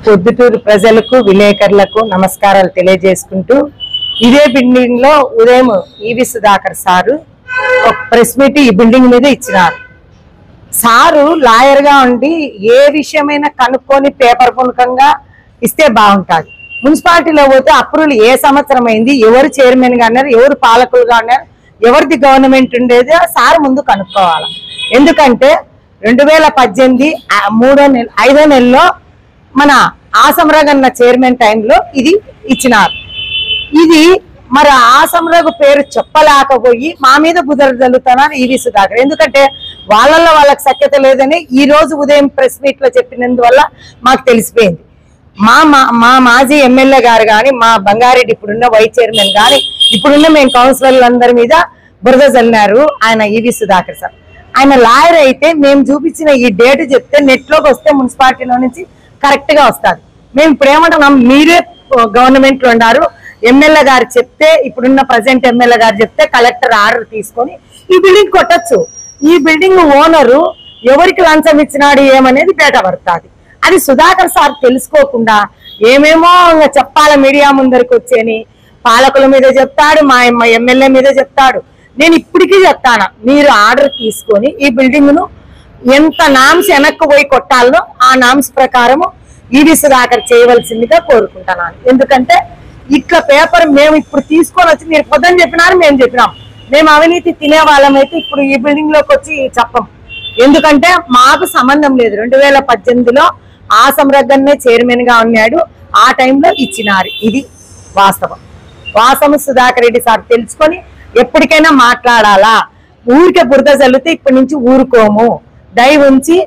పొద్దుటూరు ప్రజలకు విలేకరులకు నమస్కారాలు తెలియజేసుకుంటూ ఇదే బిల్డింగ్ లో ఉదయం ఈవి సుధాకర్ సారు ఒక ప్రెస్ మీట్ ఈ బిల్డింగ్ మీద ఇచ్చినారు. సారు లాయర్ గా ఉండి ఏ విషయమైనా కనుక్కొని పేపర్ పూర్వకంగా ఇస్తే బాగుంటుంది. మున్సిపాలిటీలో పోతే అప్రూవల్ ఏ సంవత్సరం అయింది, ఎవరు చైర్మన్ గా ఉన్నారు, ఎవరు పాలకులుగా ఉన్నారు, ఎవరిది గవర్నమెంట్ ఉండేది సార్ ముందు కనుక్కోవాలి. ఎందుకంటే 2018 5వ నెలలో మన ఆసమరగన్న చైర్మన్ టైంలో ఇది ఇచ్చినారు. ఇది మరి ఆసమరగు పేరు చెప్పలేకపోయి మా మీద బుదరదలుతున్నారు ఈవి సుధాకర్. ఎందుకంటే వాళ్ళల్లో వాళ్ళకి సఖ్యత లేదని ఈ రోజు ఉదయం ప్రెస్ మీట్ లో చెప్పినందువల్ల మాకు తెలిసిపోయింది. మా మాజీ ఎమ్మెల్యే గారు కానీ, మా బంగారెడ్డి ఇప్పుడున్న వైస్ చైర్మన్ కానీ, ఇప్పుడున్న మేము కౌన్సిలర్లందరి మీద బురద జల్లినారు ఆయన ఈవి సుధాకర్ సార్. ఆయన లాయర్ అయితే మేము చూపించిన ఈ డేట్ చెప్తే నెట్ లోకి వస్తే మున్సిపాలిటీలో నుంచి కరెక్ట్ గా వస్తుంది. మేము ఇప్పుడు ఏమంటున్నాం, మీరే గవర్నమెంట్ లో ఉన్నారు, ఎమ్మెల్యే గారు చెప్తే, ఇప్పుడున్న ప్రజెంట్ ఎమ్మెల్యే గారు చెప్తే కలెక్టర్ ఆర్డర్ తీసుకొని ఈ బిల్డింగ్ కొట్టచ్చు. ఈ బిల్డింగ్ ఓనరు ఎవరికి లంచం ఇచ్చినాడు ఏమనేది బయట పడుతుంది. అది సుధాకర్ సార్ తెలుసుకోకుండా ఏమేమో చెప్పాల మీడియా ముందరికి వచ్చేని పాలకుల మీద చెప్తాడు, మా ఎమ్మెల్యే మీద చెప్తాడు. నేను ఇప్పటికీ చెప్తాను, మీరు ఆర్డర్ తీసుకొని ఈ బిల్డింగ్ ను ఎంత నామ్స్ వెనక్కి పోయి కొట్టాలనో ఆ నామ్స్ ప్రకారము ఈవి సుధాకర్ చేయవలసిందిగా కోరుకుంటున్నాను. ఎందుకంటే ఇట్లా పేపర్ మేము ఇప్పుడు తీసుకొని వచ్చి మీరు పొద్దున చెప్పినారు, మేము చెప్పినాం. మేము అవినీతి తినే వాళ్ళమైతే ఇప్పుడు ఈ బిల్డింగ్ లోకి వచ్చి చెప్పం. ఎందుకంటే మాకు సంబంధం లేదు. 2018లో ఆసమరగన్నే చైర్మన్ గా ఉన్నాడు, ఆ టైంలో ఇచ్చినారు. ఇది వాస్తవం సుధాకర్ రెడ్డి సార్ తెలుసుకొని ఎప్పటికైనా మాట్లాడాలా. ఊరికే బురద చల్లితే ఇప్పటి నుంచి ఊరుకోము. దయ ఉంచి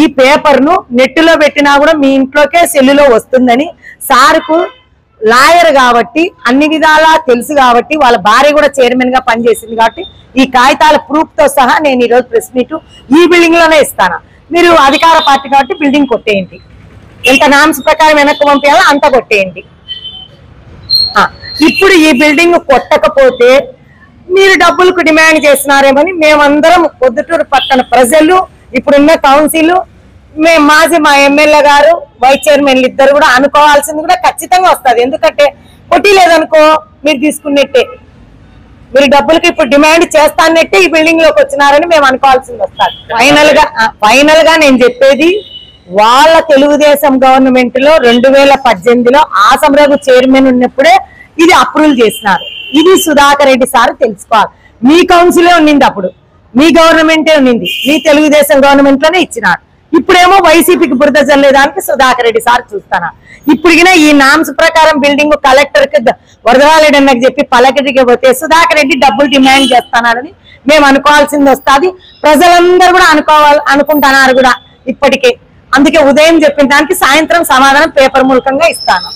ఈ పేపర్ ను నెట్లో పెట్టినా కూడా మీ ఇంట్లోకే సెల్లులో వస్తుందని సార్కు లాయర్ కాబట్టి అన్ని విధాలా తెలుసు కాబట్టి, వాళ్ళ భార్య కూడా చైర్మన్ గా పనిచేసింది కాబట్టి ఈ కాగితాల ప్రూఫ్ తో సహా నేను ఈరోజు ప్రెస్ మీట్ ఈ బిల్డింగ్ లోనే ఇస్తాను. మీరు అధికార పార్టీ కాబట్టి బిల్డింగ్ కొట్టేయండి, ఎంత నామ్స్ ప్రకారం వెనక్కి పంపించాలో అంత కొట్టేయండి. ఇప్పుడు ఈ బిల్డింగ్ కొట్టకపోతే మీరు డబ్బులకు డిమాండ్ చేస్తున్నారేమని మేమందరం పొద్దుటూరు పట్టణ ప్రజలు, ఇప్పుడున్న కౌన్సిల్, మా ఎమ్మెల్యే గారు, వైస్ చైర్మన్లు ఇద్దరు కూడా అనుకోవాల్సింది కూడా ఖచ్చితంగా వస్తుంది. ఎందుకంటే కొట్టి లేదనుకో మీరు తీసుకున్నట్టే, మీరు డబ్బులకి ఇప్పుడు డిమాండ్ చేస్తానట్టే ఈ బిల్డింగ్ లోకి వచ్చినారని మేము అనుకోవాల్సింది వస్తుంది. ఫైనల్ గా నేను చెప్పేది, వాళ్ళ తెలుగుదేశం గవర్నమెంట్ లో 2018లో ఆసమరగు చైర్మన్ ఉన్నప్పుడే ఇది అప్రూవల్ చేసినారు. ఇది సుధాకర్ రెడ్డి సార్ తెలుసుకోవాలి. మీ కౌన్సిలే ఉన్నింది, అప్పుడు మీ గవర్నమెంటే ఉన్నింది, మీ తెలుగుదేశం గవర్నమెంట్ లోనే ఇచ్చినారు. ఇప్పుడేమో వైసీపీకి బురద చల్లేదానికి సుధాకర్ రెడ్డి సార్ చూస్తానా. ఇప్పుడుగినా ఈ నామ్స్ ప్రకారం బిల్డింగ్ కలెక్టర్ కి వరదరాలేడు అన్నకు చెప్పి పలకటికి పోతే సుధాకర్ రెడ్డి డబ్బులు డిమాండ్ చేస్తున్నారని మేము అనుకోవాల్సింది వస్తుంది. ప్రజలందరూ కూడా అనుకుంటున్నారు కూడా ఇప్పటికే. అందుకే ఉదయం చెప్పిన దానికి సాయంత్రం సమాధానం పేపర్ మూలకంగా ఇస్తాను.